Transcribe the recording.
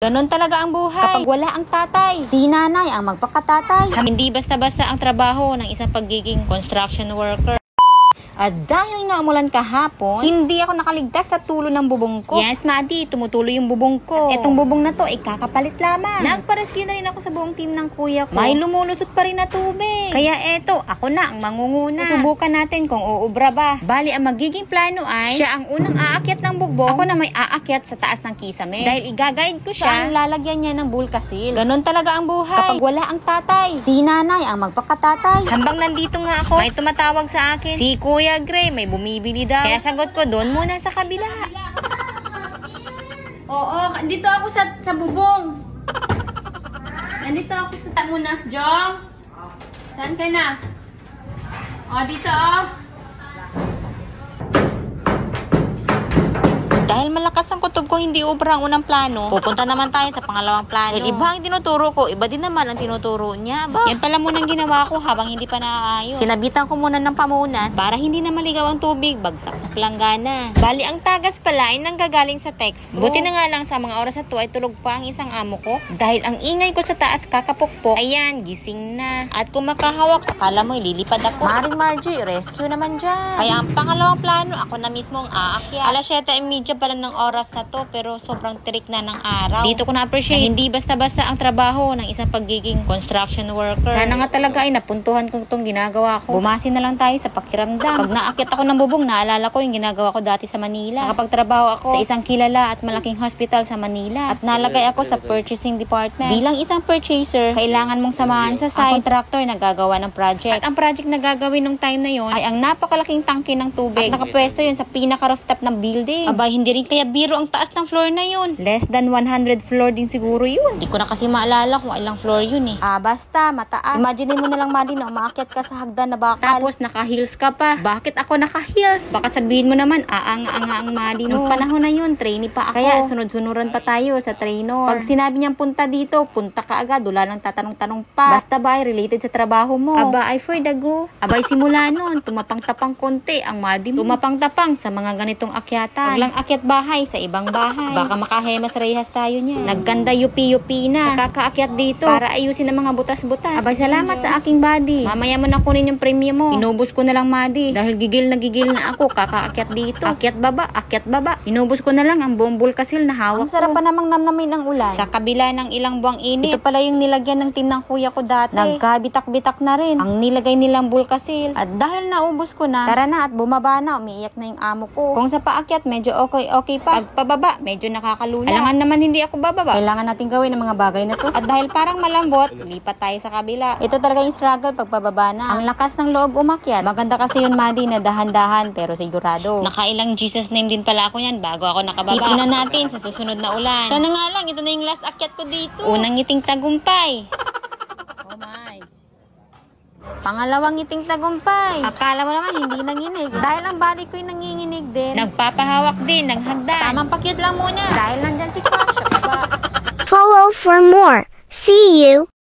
Ganon talaga ang buhay. Kapag wala ang tatay, si nanay ang magpakatatay. Hindi basta-basta ang trabaho ng isang pagiging construction worker. At dahil nga umulan kahapon, hindi ako nakaligtas sa tulo ng bubong ko. Yes, Maddie, tumutuloy yung bubong ko. At etong bubong na to ay kakapalit lamang. Nagpa-rescue na rin ako sa buong team ng kuya ko. May lumulusot pa rin na tubig. Kaya eto, ako na ang mangunguna. Subukan natin kung uubra ba. Bali, ang magiging plano ay siya ang unang aakyat ng bubong. Ako na may aakyat sa taas ng kisame. Dahil i-guide ko siya, ang lalagyan niya ng bulkasil. Ganon talaga ang buhay. Kapag wala ang tatay, si nanay ang magpakatatay. Hambang nandito nga ako, may tumatawag sa akin. Si Kuya Gray, may bumibili daw. Kaya sagot ko, doon muna sa kabila. Oo, dito ako sa bubong. Nandito ako sa muna. Jong? Saan ka na? O, dito Dahil malakas ang kutob ko, hindi ubra ang unang plano. Pupunta naman tayo sa pangalawang plano. Dahil iba ang tinuturo ko, iba din naman ang tinuturo niya. Yan pala munang ginawa ko habang hindi pa naaayos. Sinabitan ko muna ng pamunas para hindi na maligaw ang tubig, bagsak sa planggana. Bali, ang tagas pala ay nanggagaling sa text. Buti na nga lang sa mga oras na to ay tulog pa ang isang amo ko. Dahil ang ingay ko sa taas kakapukpok, ayan, gising na. At kung makahawak, akala mo ililipad ako. Maring Margie, rescue naman dyan. Kaya ang pangalawang plano, ako na mismo ang aakyat. Alas 7:30 pala ng oras na to, pero sobrang tirik na ng araw. Dito ko na-appreciate na hindi basta-basta ang trabaho ng isang pagiging construction worker. Sana nga talaga ay napuntuhan ko itong ginagawa ko. Bumasi na lang tayo sa pakiramdam. Pag naakyat ako ng bubong, naalala ko yung ginagawa ko dati sa Manila. Nakapagtrabaho ako sa isang kilala at malaking hospital sa Manila. At nalagay ako sa purchasing department. Bilang isang purchaser, kailangan mong samahan sa site ang contractor na gagawa ng project. At ang project na gagawin ng time na yon ay ang napakalaking tangke ng tubig. At nakapwesto yun sa pinaka-rooftop ng building. Abay, hindi rin kaya biro ang taas ng floor na yun. Less than 100 floor din siguro yun. Hindi ko na kasi maalala kung ilang floor yun eh. Basta, mataas. Imagine mo na lang, Maddie, na umaakyat ka sa hagdan na bakal. Tapos, naka-heels ka pa. Bakit ako naka-heels? Baka sabihin mo naman, ang Maddie no. Noong panahon na yun, trainee pa ako. Kaya, sunod-sunuran pa tayo sa trainor. Pag sinabi niyang punta dito, punta ka agad. Wala lang tatanong-tanong pa. Basta ba ay related sa trabaho mo? Aba, ay for the go. Abay, simula nun, tumapang-tapang konti ang Maddie mo. Tumapang-tapang sa mga ganitong akyatan. Wag lang akyat bahay sa ibang bahay. Baka makahemas rehas tayo niya. Nagkanda yupi-yupi na. Sa kakaakyat dito para ayusin ang mga butas-butas. Abay, salamat sa aking body. Mamaya mo na kunin yung premium mo. Inubos ko na lang, Maddie. Dahil gigil na ako kakaakyat dito. Akyat baba. Inubos ko na lang ang buong bulkasil na hawak ko. Ang sarap pa namang namnamin ang ulan. Sa kabila ng ilang buwang init. Ito pala yung nilagyan ng team ng kuya ko dati. Nagkabitak-bitak na rin ang nilagay nilang bulkasil. At dahil naubos ko na, tara na at bumaba na. Umiiyak na yung amo ko. Kung sa paakyat, medyo okay pa. Pagpababa, medyo nakakalula. Alangan naman hindi ako bababa. Kailangan natin gawin ang mga bagay na to. At dahil parang malambot, lipat tayo sa kabila. Ito talaga yung struggle pagpababa na. Ang lakas ng loob umakyat. Maganda kasi yun, Maddie, na dahan-dahan pero sigurado. Nakailang Jesus name din pala ako yan bago ako nakababa. Titingnan natin sa susunod na ulan. Sana nga lang, ito na yung last akyat ko dito. Unang ngiting tagumpay. Oh my. Pangalawang ngiting tagumpay. Akala mo naman hindi nanginig. Dahil ang body ko yung nanginginig din. Nagpapahawak din ng hagdan. Tamang pakyut lang muna. Dahil nandyan si Crush. Follow for more. See you.